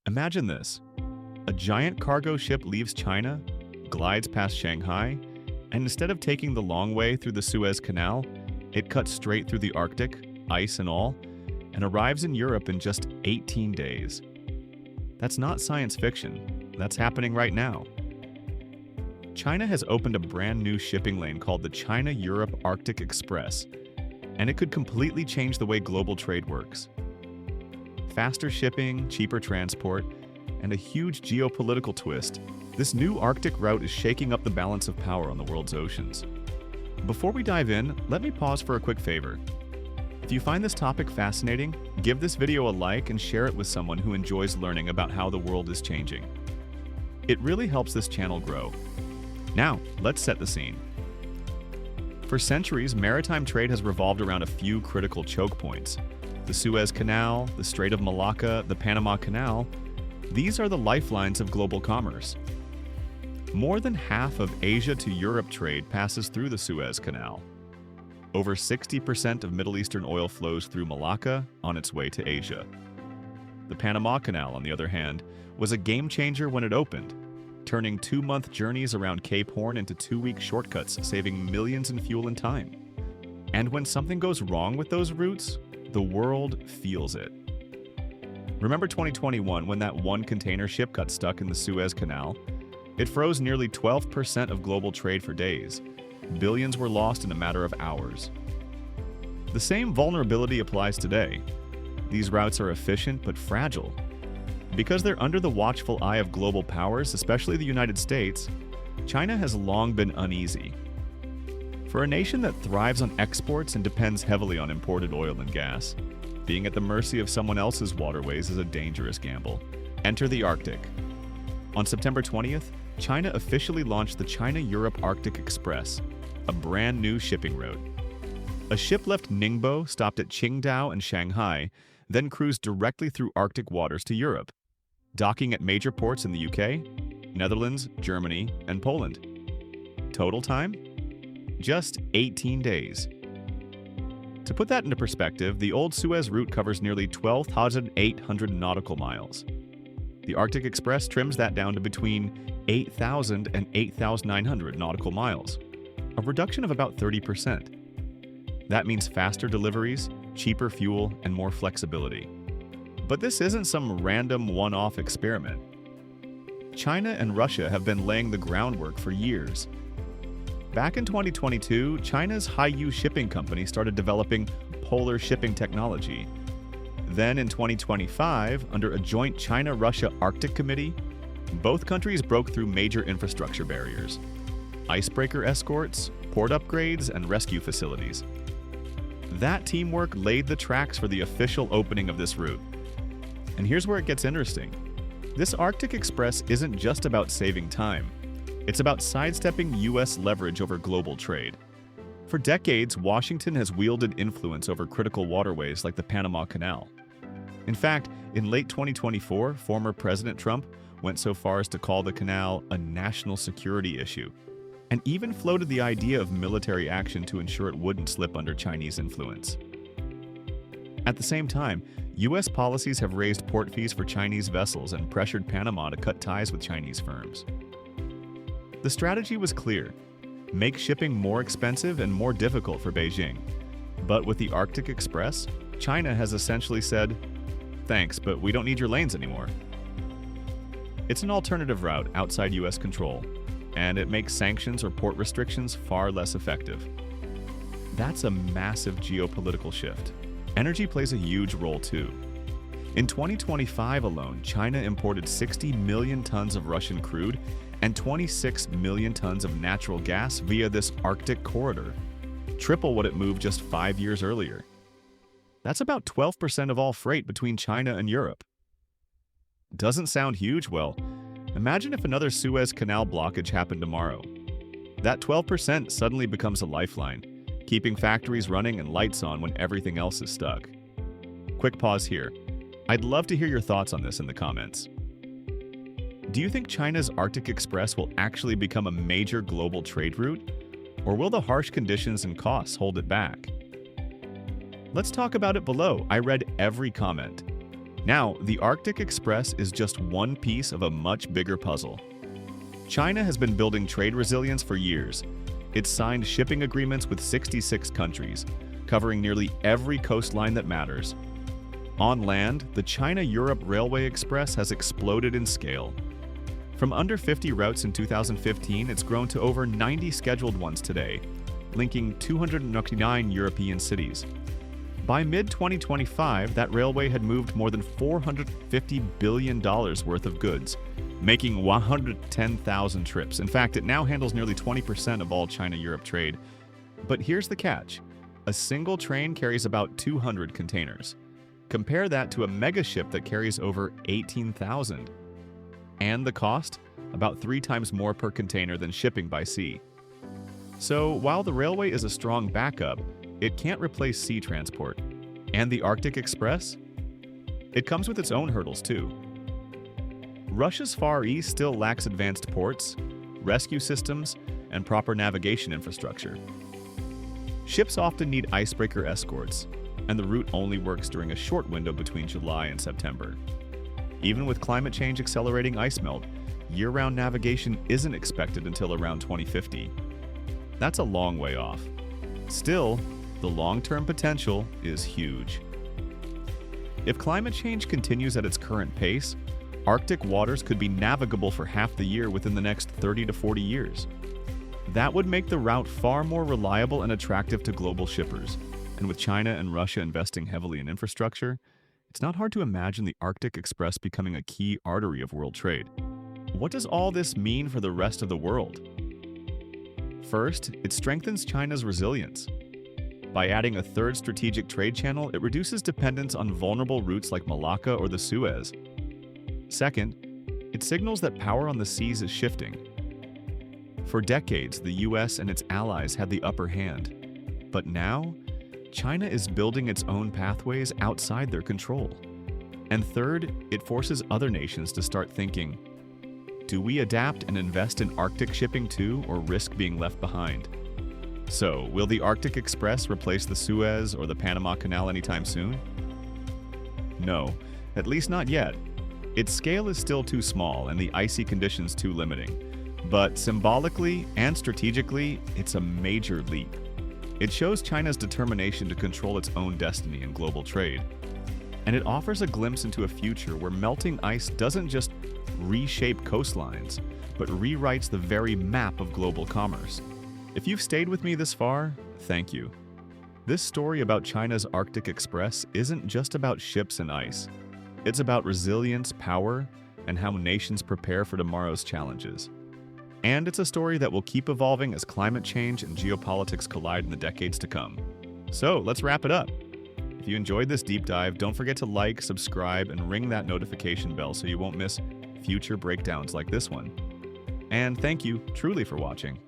Imagine this. A giant cargo ship leaves China, glides past Shanghai, and instead of taking the long way through the Suez Canal, it cuts straight through the Arctic, ice and all, and arrives in Europe in just 18 days. That's not science fiction. That's happening right now. China has opened a brand new shipping lane called the China-Europe Arctic Express, and it could completely change the way global trade works. Faster shipping, cheaper transport, and a huge geopolitical twist, this new Arctic route is shaking up the balance of power on the world's oceans. Before we dive in, let me pause for a quick favor. If you find this topic fascinating, give this video a like and share it with someone who enjoys learning about how the world is changing. It really helps this channel grow. Now, let's set the scene. For centuries, maritime trade has revolved around a few critical choke points. The Suez Canal, the Strait of Malacca, the Panama Canal. These are the lifelines of global commerce. More than half of Asia to Europe trade passes through the Suez Canal. Over 60% of Middle Eastern oil flows through Malacca on its way to Asia. The Panama Canal, on the other hand, was a game changer when it opened, turning 2-month journeys around Cape Horn into 2-week shortcuts, saving millions in fuel and time. And when something goes wrong with those routes, the world feels it. Remember 2021 when that one container ship got stuck in the Suez Canal? It froze nearly 12% of global trade for days. Billions were lost in a matter of hours. The same vulnerability applies today. These routes are efficient but fragile. Because they're under the watchful eye of global powers, especially the United States, China has long been uneasy. For a nation that thrives on exports and depends heavily on imported oil and gas, being at the mercy of someone else's waterways is a dangerous gamble. Enter the Arctic. On September 20th, China officially launched the China-Europe Arctic Express, a brand new shipping route. A ship left Ningbo, stopped at Qingdao and Shanghai, then cruised directly through Arctic waters to Europe, docking at major ports in the UK, Netherlands, Germany, and Poland. Total time? Just 18 days. To put that into perspective, the old Suez route covers nearly 12,800 nautical miles. The Arctic Express trims that down to between 8,000 and 8,900 nautical miles, a reduction of about 30%. That means faster deliveries, cheaper fuel, and more flexibility. But this isn't some random one-off experiment. China and Russia have been laying the groundwork for years. Back in 2022, China's Haiyu Shipping Company started developing polar shipping technology. Then in 2025, under a joint China-Russia Arctic Committee, both countries broke through major infrastructure barriers: icebreaker escorts, port upgrades, and rescue facilities. That teamwork laid the tracks for the official opening of this route. And here's where it gets interesting. This Arctic Express isn't just about saving time. It's about sidestepping U.S. leverage over global trade. For decades, Washington has wielded influence over critical waterways like the Panama Canal. In fact, in late 2024, former President Trump went so far as to call the canal a national security issue, and even floated the idea of military action to ensure it wouldn't slip under Chinese influence. At the same time, U.S. policies have raised port fees for Chinese vessels and pressured Panama to cut ties with Chinese firms. The strategy was clear: make shipping more expensive and more difficult for Beijing. But with the Arctic Express, China has essentially said, "Thanks, but we don't need your lanes anymore." It's an alternative route outside U.S. control, and it makes sanctions or port restrictions far less effective. That's a massive geopolitical shift. Energy plays a huge role too. In 2025 alone, China imported 60 million tons of Russian crude and 26 million tons of natural gas via this Arctic corridor, triple what it moved just 5 years earlier. That's about 12% of all freight between China and Europe. Doesn't sound huge? Well, imagine if another Suez Canal blockage happened tomorrow. That 12% suddenly becomes a lifeline, keeping factories running and lights on when everything else is stuck. Quick pause here. I'd love to hear your thoughts on this in the comments. Do you think China's Arctic Express will actually become a major global trade route? Or will the harsh conditions and costs hold it back? Let's talk about it below. I read every comment. Now, the Arctic Express is just one piece of a much bigger puzzle. China has been building trade resilience for years. It's signed shipping agreements with 66 countries, covering nearly every coastline that matters. On land, the China-Europe Railway Express has exploded in scale. From under 50 routes in 2015, it's grown to over 90 scheduled ones today, linking 299 European cities. By mid-2025, that railway had moved more than $450 billion worth of goods, making 110,000 trips. In fact, it now handles nearly 20% of all China-Europe trade. But here's the catch. A single train carries about 200 containers. Compare that to a megaship that carries over 18,000. And the cost? About 3 times more per container than shipping by sea. So while the railway is a strong backup, it can't replace sea transport. And the Arctic Express? It comes with its own hurdles too. Russia's Far East still lacks advanced ports, rescue systems, and proper navigation infrastructure. Ships often need icebreaker escorts, and the route only works during a short window between July and September. Even with climate change accelerating ice melt, year-round navigation isn't expected until around 2050. That's a long way off. Still, the long-term potential is huge. If climate change continues at its current pace, Arctic waters could be navigable for half the year within the next 30 to 40 years. That would make the route far more reliable and attractive to global shippers. And with China and Russia investing heavily in infrastructure, it's not hard to imagine the Arctic Express becoming a key artery of world trade. What does all this mean for the rest of the world? First, it strengthens China's resilience. By adding a third strategic trade channel, it reduces dependence on vulnerable routes like Malacca or the Suez. Second, it signals that power on the seas is shifting. For decades, the US and its allies had the upper hand. But now, China is building its own pathways outside their control. And third, it forces other nations to start thinking, do we adapt and invest in Arctic shipping too, or risk being left behind? So, will the Arctic Express replace the Suez or the Panama Canal anytime soon? No, at least not yet. Its scale is still too small and the icy conditions too limiting. But symbolically and strategically, it's a major leap. It shows China's determination to control its own destiny in global trade. And it offers a glimpse into a future where melting ice doesn't just reshape coastlines, but rewrites the very map of global commerce. If you've stayed with me this far, thank you. This story about China's Arctic Express isn't just about ships and ice. It's about resilience, power, and how nations prepare for tomorrow's challenges. And it's a story that will keep evolving as climate change and geopolitics collide in the decades to come. So let's wrap it up. If you enjoyed this deep dive, don't forget to like, subscribe, and ring that notification bell so you won't miss future breakdowns like this one. And thank you truly for watching.